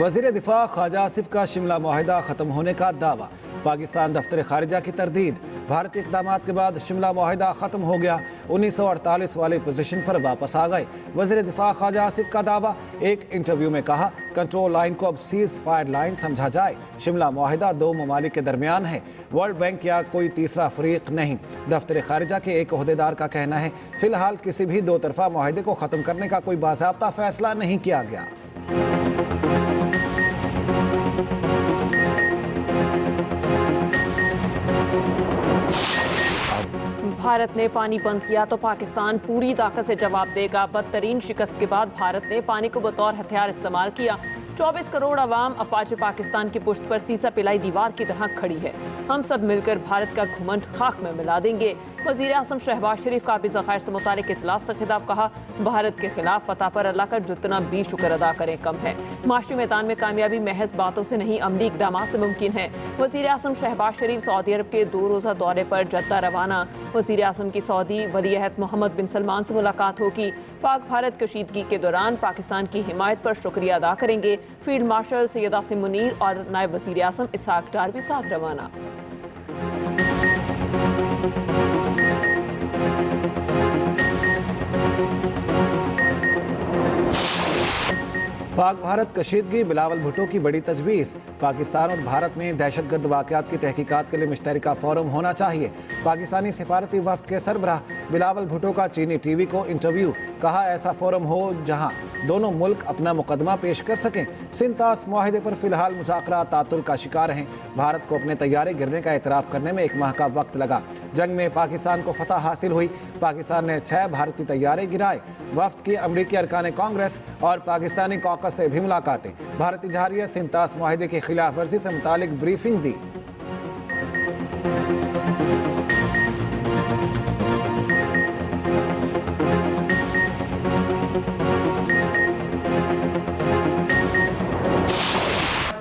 वज़ीर दिफा ख्वाजा आसिफ का शिमला मुआहिदा ख़त्म होने का दावा। पाकिस्तान दफ्तर खारिजा की तरदीद। भारतीय इक़दाम के बाद शिमला मुआहिदा ख़त्म हो गया, 1948 वाली पोजीशन पर वापस आ गए। वज़ीर दिफा ख्वाजा आसिफ का दावा। एक इंटरव्यू में कहा, कंट्रोल लाइन को अब सीज फायर लाइन समझा जाए। शिमला मुआहिदा दो ममालिक के दरमियान है, वर्ल्ड बैंक या कोई तीसरा फरीक नहीं। दफ्तर खारिजा के एक ओहदेदार का कहना है, फिलहाल किसी भी दो तरफा मुआहिदे को ख़त्म करने का कोई बाज़ाब्ता फैसला नहीं किया गया। भारत ने पानी बंद किया तो पाकिस्तान पूरी ताकत से जवाब देगा। बदतरीन शिकस्त के बाद भारत ने पानी को बतौर हथियार इस्तेमाल किया। 24 करोड़ अवाम अफवाज पाकिस्तान की पुश्त पर सीसा पिलाई दीवार की तरह खड़ी है। हम सब मिलकर भारत का घुमंड खाक में मिला देंगे। वज़ीर आज़म शहबाज शरीफ का काबिज़ ख़ैर से मुतालिक इजलास से खिताब। कहा, भारत के खिलाफ फतह पर अल्लाह का जितना भी शुक्र अदा करें कम है। माशी मैदान में कामयाबी महज बातों से नहीं, अमली इक़दाम से मुमकिन है। वज़ीर आज़म शहबाज शरीफ सऊदी अरब के 2 रोज़ा दौरे पर जद्दा रवाना। वज़ीर आज़म की सऊदी वली अहद मोहम्मद बिन सलमान से मुलाकात होगी। पाक भारत कशीदगी के दौरान पाकिस्तान की हिमायत पर शुक्रिया अदा करेंगे। फील्ड मार्शल सैयद आसिम मुनीर और नायब वज़ीर आज़म इसहाक डार भी साथ रवाना। पाक भारत कशीदगी, बिलावल भुट्टो की बड़ी तजवीज़। पाकिस्तान और भारत में दहशतगर्द वाक़यात की तहकीकात के लिए मुश्तरका फोरम होना चाहिए। पाकिस्तानी सिफारती वफ्द के सरबराह बिलावल भुट्टो का चीनी टीवी को इंटरव्यू। कहा, ऐसा फोरम हो जहां दोनों मुल्क अपना मुकदमा पेश कर सकें। सिंतास मुआहिदे पर फिलहाल मुज़ाकरा तातुल का शिकार हैं। भारत को अपने तैयारे गिरने का एतराफ़ करने में 1 माह का वक्त लगा। जंग में पाकिस्तान को फतह हासिल हुई। पाकिस्तान ने 6 भारतीय तैयारे गिराए। वफ्द की अमरीकी अरकान कांग्रेस और पाकिस्तानी कॉकस से भी मुलाकातें। भारत इजहारिया सिंतास मुआहिदे की खिलाफ वर्जी से मुतालिक ब्रीफिंग दी।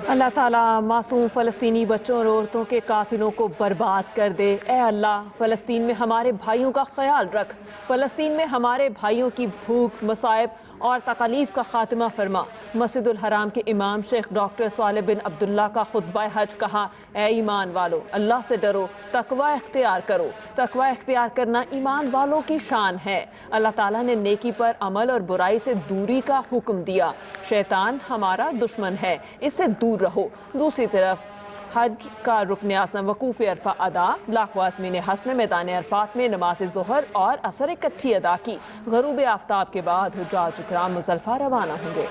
अल्लाह ताला मासूम फ़लस्तीनी बच्चों और औरतों के कातिलों को बर्बाद कर दे। ए अल्लाह, फ़लस्तीन में हमारे भाइयों का ख्याल रख। फ़लस्तीन में हमारे भाइयों की भूख, मसाइब और तकलीफ का खात्मा फरमा। मस्जिदुल हराम के इमाम शेख डॉक्टर सालेह बिन अब्दुल्ला का खुतबा हज। कहा, ए ईमान वालो, अल्लाह से डरो, तकवा इख्तियार करो। तकवा इख्तियार करना ईमान वालों की शान है। अल्लाह ताला ने नेकी पर अमल और बुराई से दूरी का हुक्म दिया। शैतान हमारा दुश्मन है, इससे दूर रहो। दूसरी तरफ हज का रुकन आज़म वकूफ़ अरफा अदा। लाखों आज़मीन हज ने मैदान अरफात में नमाज ज़ोहर और असर इकट्ठी अदा की। ग़रूब आफ्ताब के बाद हुज्जाज इकराम मुज़ल्फ़ा रवाना होंगे।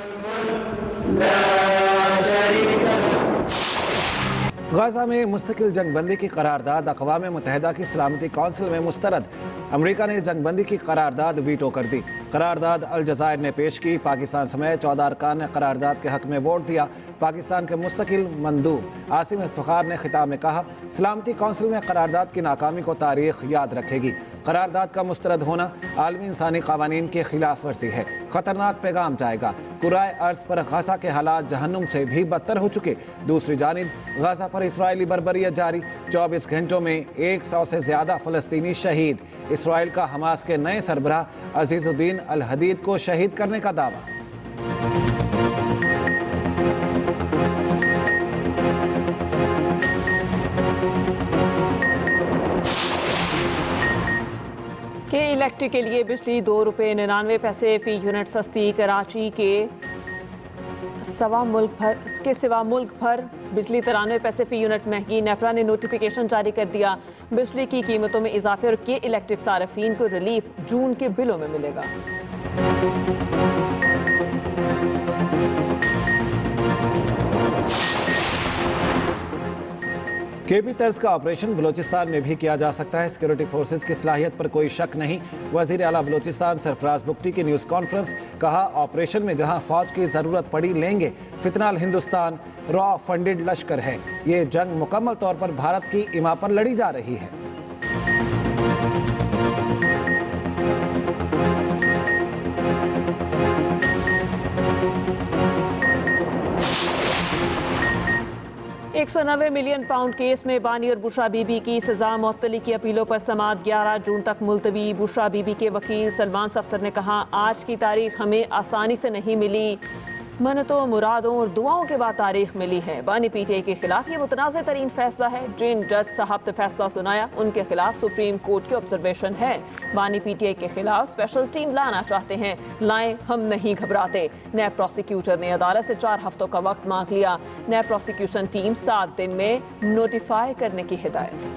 गाज़ा में मुस्तकिल जंगबंदी की करारदाद अक़वाम मुत्तहिदा की सलामती कौंसिल में मुस्तरद। अमरीका ने जंगबंदी की करारदाद वीटो कर दी। करारदाद अल जज़ायर ने पेश की। पाकिस्तान समेत 14 अरकान ने करारदाद के हक़ में वोट दिया। पाकिस्तान के मुस्तकिल मंदूब आसिम इफ्तिखार ने खिताब में कहा, सलामती कौंसिल में करारदाद की नाकामी को तारीख़ याद रखेगी। करारदाद का मुस्तरद होना आलमी इंसानी क़वानीन की खिलाफ वर्जी है। ख़तरनाक पैगाम जाएगा। कुराए अर्ज़ पर गाज़ा के हालात जहन्नुम से भी बदतर हो चुके। दूसरी जानिब गाज़ा पर इसराइली बर्बरियत जारी। 24 घंटों में 100 से ज़्यादा फ़लस्तीनी शहीद। इसराइल का हमास के नए सरबराह अज़ीज़ुद्दीन अल हदीद को शहीद करने का दावा। के इलेक्ट्रिक के लिए बिजली ₹2.99 फी यूनिट सस्ती। कराची के सिवा मुल्क भर बिजली 93 पैसे फी यूनिट महंगी। नेपरा ने नोटिफिकेशन जारी कर दिया। बिजली की कीमतों में इजाफे और के इलेक्ट्रिक सार्फिन को रिलीफ जून के बिलों में मिलेगा। केपी तर्ज का ऑपरेशन बलोचिस्तान में भी किया जा सकता है। सिक्योरिटी फोर्सेज की सलाहियत पर कोई शक नहीं। वज़ीर आला बलोचिस्तान सरफराज बुख्ती की न्यूज़ कॉन्फ्रेंस। कहा, ऑपरेशन में जहां फौज की ज़रूरत पड़ी लेंगे। फितनाल हिंदुस्तान रॉ फंडेड लश्कर है। ये जंग मुकम्मल तौर पर भारत की इमा पर लड़ी जा रही है। £190 मिलियन केस में बानी और बुशरा बीबी की सजा मुअत्तली की अपीलों पर समाअत 11 जून तक मुलतवी। बुशरा बीबी के वकील सलमान सफ्तर ने कहा, आज की तारीख हमें आसानी से नहीं मिली। मन्नतों, मुरादों और दुआओं के बाद तारीख मिली है। बानी पीटीआई के खिलाफ ये मुतनाज़ तरीन फैसला है। जिन जज साहब ने फैसला सुनाया उनके खिलाफ सुप्रीम कोर्ट की ऑब्जर्वेशन है। बानी पीटीआई के खिलाफ स्पेशल टीम लाना चाहते हैं, लाएं, हम नहीं घबराते। नैब प्रोसिक्यूटर ने अदालत से 4 हफ्तों का वक्त मांग लिया। नैब प्रोसिक्यूशन टीम 7 दिन में नोटिफाई करने की हिदायत।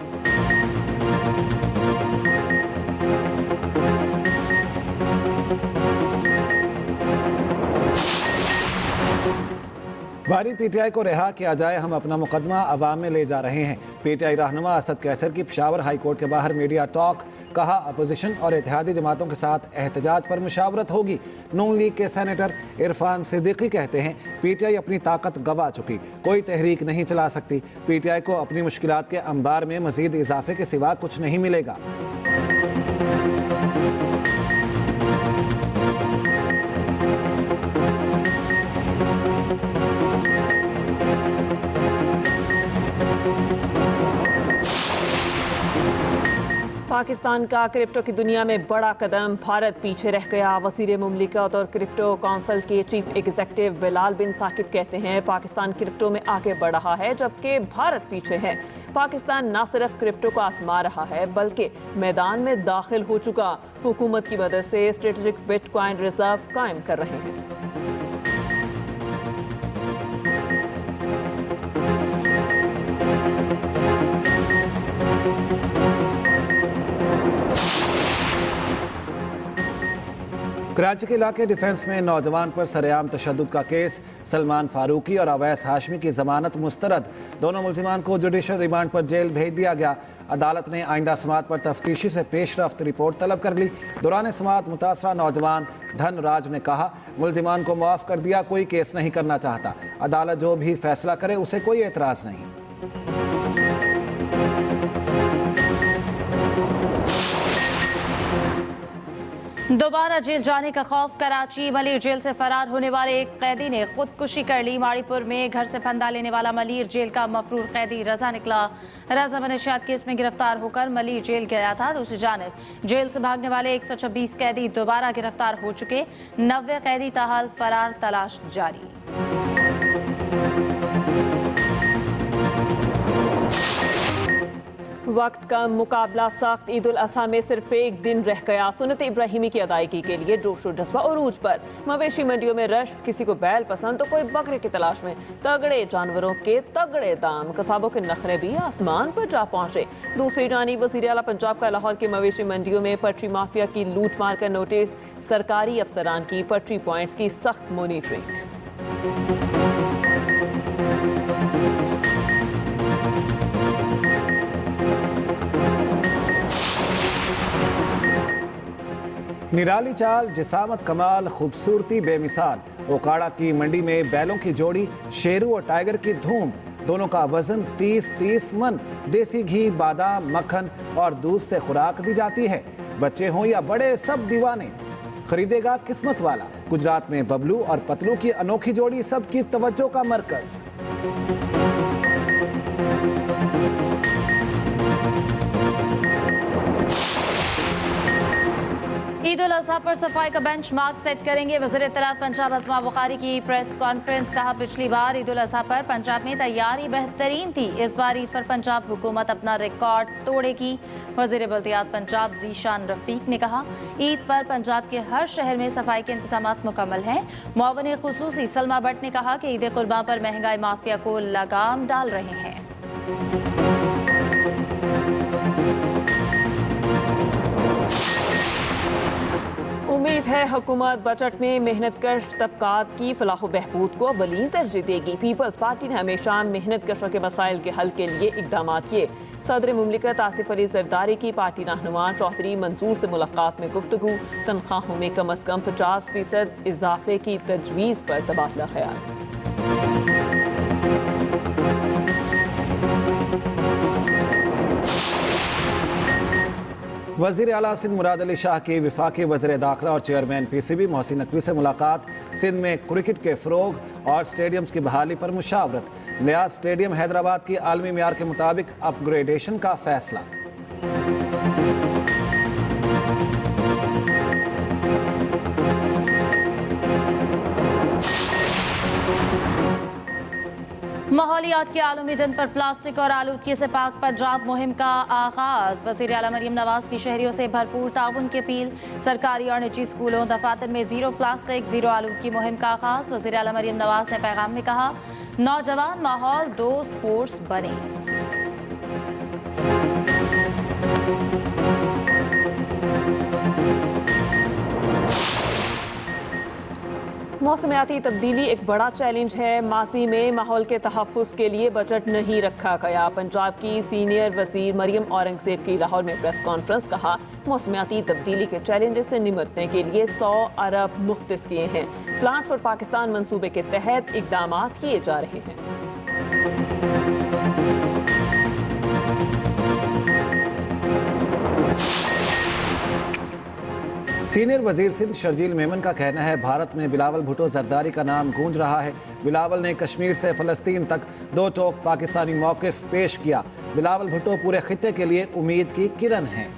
बानी पीटीआई को रिहा किया जाए, हम अपना मुकदमा अवाम में ले जा रहे हैं। पीटीआई रहनुमा असद कैसर की पेशावर हाई कोर्ट के बाहर मीडिया टॉक। कहा, अपोजिशन और इत्तेहादी जमातों के साथ एहतजाज पर मुशावरत होगी। नून लीग के सेनेटर इरफान सिद्दीकी कहते हैं, पीटीआई अपनी ताकत गंवा चुकी, कोई तहरीक नहीं चला सकती। पीटीआई को अपनी मुश्किलात के अंबार में मजीद इजाफे के सिवा कुछ नहीं मिलेगा। पाकिस्तान का क्रिप्टो की दुनिया में बड़ा कदम, भारत पीछे रह गया। वज़ीर मुमलिकत और क्रिप्टो काउंसिल के चीफ एग्जीक्यूटिव बिलाल बिन साकिब कहते हैं, पाकिस्तान क्रिप्टो में आगे बढ़ रहा है जबकि भारत पीछे है। पाकिस्तान न सिर्फ क्रिप्टो को आजमा रहा है बल्कि मैदान में दाखिल हो चुका। हुकूमत की मदद से स्ट्रेटेजिक बिटकॉइन रिजर्व कायम कर रहे हैं। कराची के इलाके डिफेंस में नौजवान पर सरेआम तशद्दुद का केस। सलमान फारूकी और अवैस हाशमी की जमानत मुस्तरद। दोनों मुल्जिमान को जुडिशल रिमांड पर जेल भेज दिया गया। अदालत ने आइंदा समात पर तफ्तीशी से पेशरफ्त रिपोर्ट तलब कर ली। दौरान समात मुतासरा नौजवान धनराज ने कहा, मुल्जिमान को माफ़ कर दिया, कोई केस नहीं करना चाहता। अदालत जो भी फैसला करे उसे कोई एतराज़ नहीं। दोबारा जेल जाने का खौफ। कराची मलिर जेल से फरार होने वाले एक कैदी ने खुदकुशी कर ली। माड़ीपुर में घर से फंदा लेने वाला मलिर जेल का मफरूर कैदी रजा निकला। रजा मनशियात केस में गिरफ्तार होकर मलिर जेल गया था। दूसरी जानिब जेल से भागने वाले 126 कैदी दोबारा गिरफ्तार हो चुके। 90 कैदी ताहाल फरार, तलाश जारी। वक्त का मुकाबला सख्त। ईद उल अज़हा में सिर्फ एक दिन रह गया। सुन्नत इब्राहिमी की अदायगी के लिए जोश और जज्बा उरूज पर। मवेशी मंडियों में रश, किसी को बैल पसंद तो कोई बकरे की तलाश में। तगड़े जानवरों के तगड़े दाम, कसाबों के नखरे भी आसमान पर जा पहुंचे। दूसरी जानिब वज़ीर आला पंजाब का लाहौर की मवेशी मंडियों में पटरी माफिया की लूट मार का नोटिस। सरकारी अफसरान की पटरी पॉइंट्स की सख्त मॉनिटरिंग। निराली चाल, जिसामत कमाल, खूबसूरती बेमिसाल। ओकाड़ा की मंडी में बैलों की जोड़ी, शेरू और टाइगर की धूम। दोनों का वजन 30-30 मन। देसी घी, बादाम, मक्खन और दूध से खुराक दी जाती है। बच्चे हों या बड़े, सब दीवाने। खरीदेगा किस्मत वाला। गुजरात में बबलू और पतलू की अनोखी जोड़ी सबकी तवज्जो का मरकज। ईद उल अज़हा पर सफाई का बेंचमार्क सेट करेंगे वज़ीर इत्तलात पंजाब अस्मा बुखारी की प्रेस कॉन्फ्रेंस। कहा, पिछली बार ईद उल अज़हा पर पंजाब में तैयारी बेहतरीन थी, इस बार ईद पर पंजाब हुकूमत अपना रिकॉर्ड तोड़ेगी। वज़ीर बल्दियात पंजाब ज़ीशान रफ़ीक ने कहा, ईद पर पंजाब के हर शहर में सफाई के इंतजामात मुकम्मल हैं। मुआविन खुसूसी सलमा भट्ट ने कहा कि ईद कुर्बान पर महंगाई माफिया को लगाम डाल रहे हैं। उम्मीद है हुकूमत बजट में मेहनत कश तबकात की फलाह व बहबूद को अवलीन तरजीह देगी। पीपल्स पार्टी ने हमेशा मेहनत कशों के मसाइल के हल के लिए इकदाम किए। सदर मुमलिकत आसिफ अली जरदारी की पार्टी रहनुमा चौधरी मंसूर से मुलाकात में गुफ्तगू। तनख्वाहों में कम अज कम 50% इजाफे की तजवीज़ पर तबादला ख्याल। वज़ीर आला सिंध मुराद अली शाह की वफाकी वज़ीर दाखिला और चेयरमैन PCB मोहसिन नकवी से मुलाकात। सिंध में क्रिकेट के फ़रोग और स्टेडियम्स की बहाली पर मुशावरत। नया स्टेडियम हैदराबाद की आलमी मियार के मुताबिक अपग्रेडेशन का फैसला। माहौलियात के आलमी दिन पर प्लास्टिक और आलूदगी से पाक पंजाब मुहिम का आगाज। वज़ीर आला मरियम नवाज की शहरियों से भरपूर ताउन की अपील। सरकारी और निजी स्कूलों दफातर में जीरो प्लास्टिक जीरो आलूदगी मुहिम का आगाज। वज़ीर आला मरियम नवाज ने पैगाम में कहा, नौजवान माहौल दोस्त फोर्स बने। मौसमियाती तब्दीली एक बड़ा चैलेंज है। माजी में माहौल के तहफ़्फ़ुज़ के लिए बजट नहीं रखा गया। पंजाब की सीनियर वज़ीर मरियम औरंगज़ेब की लाहौर में प्रेस कॉन्फ्रेंस। कहा, मौसमियाती तब्दीली के चैलेंजेस से निपटने के लिए 100 अरब मुख्तस किए हैं। प्लांट फॉर पाकिस्तान मंसूबे के तहत इक़दाम किए जा रहे हैं। सीनियर वजीर सिंध शर्जील मेमन का कहना है, भारत में बिलावल भुट्टो जरदारी का नाम गूंज रहा है। बिलावल ने कश्मीर से फ़लस्तीन तक दो टोक पाकिस्तानी मौक़िफ़ पेश किया। बिलावल भुट्टो पूरे खित्ते के लिए उम्मीद की किरण हैं।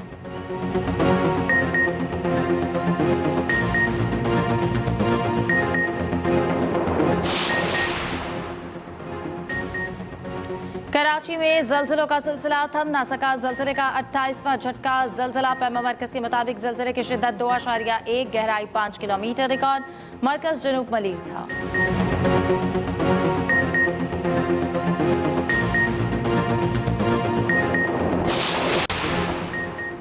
कराची में जल्जलों का सिलसिला थम ना सका। जल्जले का 28वां झटका। जल्जला पैमा मरकज के मुताबिक जल्जले की शिद्दत 2.1, गहराई 5 किलोमीटर रिकॉर्ड। मरकज जनूब मलीर था।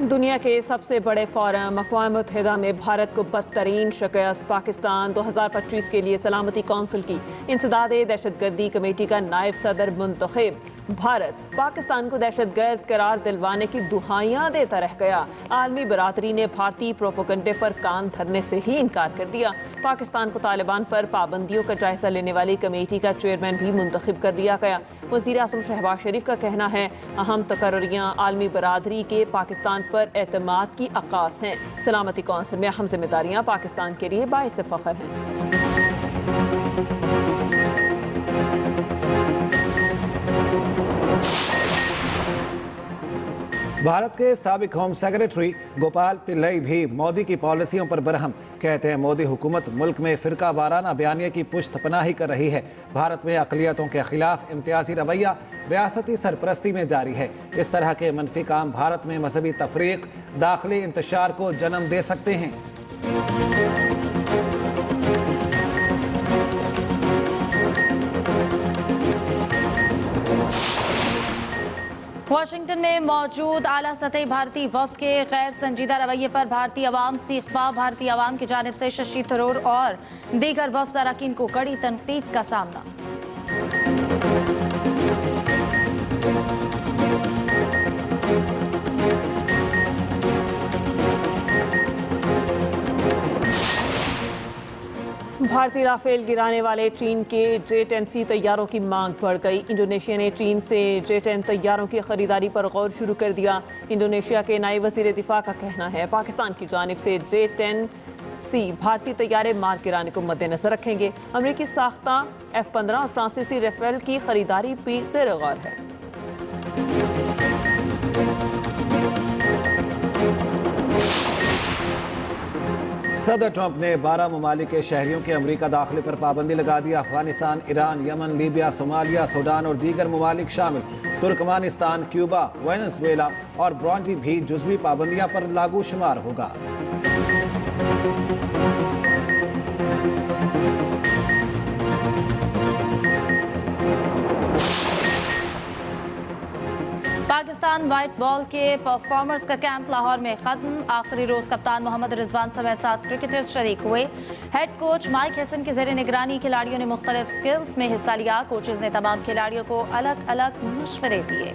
दुनिया के सबसे बड़े फोरम अक़वाम मुत्तहिदा में भारत को बदतरीन शिकस्त। पाकिस्तान 2025 के लिए सलामती कौंसिल की इंसदादे दहशतगर्दी कमेटी का नायब सदर मुंतखब। भारत पाकिस्तान को दहशतगर्द करार दिलवाने की दुहाइयां देता रह गया। आलमी बरादरी ने भारतीय प्रोपोगंडे पर कान धरने से ही इनकार कर दिया। पाकिस्तान को तालिबान पर पाबंदियों का जायजा लेने वाली कमेटी का चेयरमैन भी मुंतखब कर दिया गया। वज़ीर आज़म शहबाज शरीफ का कहना है, अहम तकर्रियाँ आलमी बरादरी के पाकिस्तान पर एतमाद की अक्कास हैं। सलामती कौंसिल में अहम जिम्मेदारियाँ पाकिस्तान के लिए बाइस फ़ख्र हैं। भारत के साबिक होम सेक्रेटरी गोपाल पिल्लई भी मोदी की पॉलिसियों पर बरहम। कहते हैं, मोदी हुकूमत मुल्क में फ़िरका वाराना बयानिया की पुश्त पनाही कर रही है। भारत में अक़लियतों के खिलाफ इम्तियाजी रवैया रियासती सरपरस्ती में जारी है। इस तरह के मनफी काम भारत में मजहबी तफरीक, दाखिली इंतशार को जन्म दे सकते हैं। वाशिंगटन में मौजूद आला सतही भारतीय वफ्द के गैर संजीदा रवैये पर भारतीय अवाम से इख्फा। भारतीय अवाम की जानिब से शशि थरूर और दीगर वफ्द अरकान को कड़ी तनकीद का सामना। भारतीय राफेल गिराने वाले चीन के J-10C तैयारों की मांग बढ़ गई। इंडोनेशिया ने चीन से J-10 तैयारों की खरीदारी पर गौर शुरू कर दिया। इंडोनेशिया के नायब वज़ीर दिफा का कहना है, पाकिस्तान की जानिब से J-10C भारतीय तैयारे मार गिराने को मद्देनजर रखेंगे। अमरीकी साख्ता F-15 और फ्रांसीसी राफेल की खरीदारी भी ज़ेर गौर है। सदर ट्रंप ने 12 ममालिक के शहरियों के अमरीका दाखिले पर पाबंदी लगा दी। Afghanistan, Iran, Yemen, Libya, Somalia, Sudan और दीगर ममालिक शामिल। तुर्कमानिस्तान, क्यूबा, वेनेजुएला और ब्रुंडी भी जुज़वी पाबंदियां पर लागू शुमार होगा। पाकिस्तान वाइट बॉल के परफॉर्मर्स का कैंप लाहौर में खत्म। आखिरी रोज कप्तान मोहम्मद रिजवान समेत 7 क्रिकेटर्स शरीक हुए। हेड कोच माइक हसन के ज़ेरे निगरानी खिलाड़ियों ने मुख्तलिफ स्किल्स में हिस्सा लिया। कोचेज ने तमाम खिलाड़ियों को अलग अलग मशवरे दिए।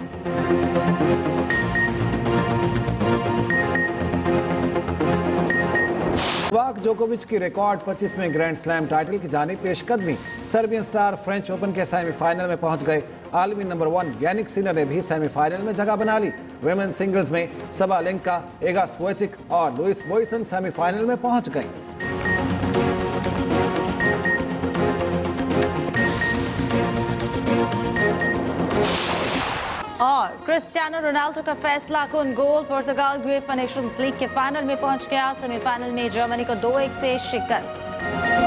नोवाक जोकोविच की रिकॉर्ड 25वें ग्रैंड स्लैम टाइटल की जानिब पेशकदमी। सर्बियन स्टार फ्रेंच ओपन के सेमीफाइनल में पहुंच गए। आलमी नंबर 1 यानिक सिनर ने भी सेमीफाइनल में जगह बना ली। वुमेन सिंगल्स में सबालेंका, एगा स्विएटेक और लुइस बॉयसन सेमीफाइनल में पहुंच गई। और क्रिस्टियानो रोनाल्डो का फैसला कुन गोल। पुर्तगाल यूएफा नेशंस लीग के फाइनल में पहुंच गया। सेमीफाइनल में जर्मनी को 2-1 से शिकस्त।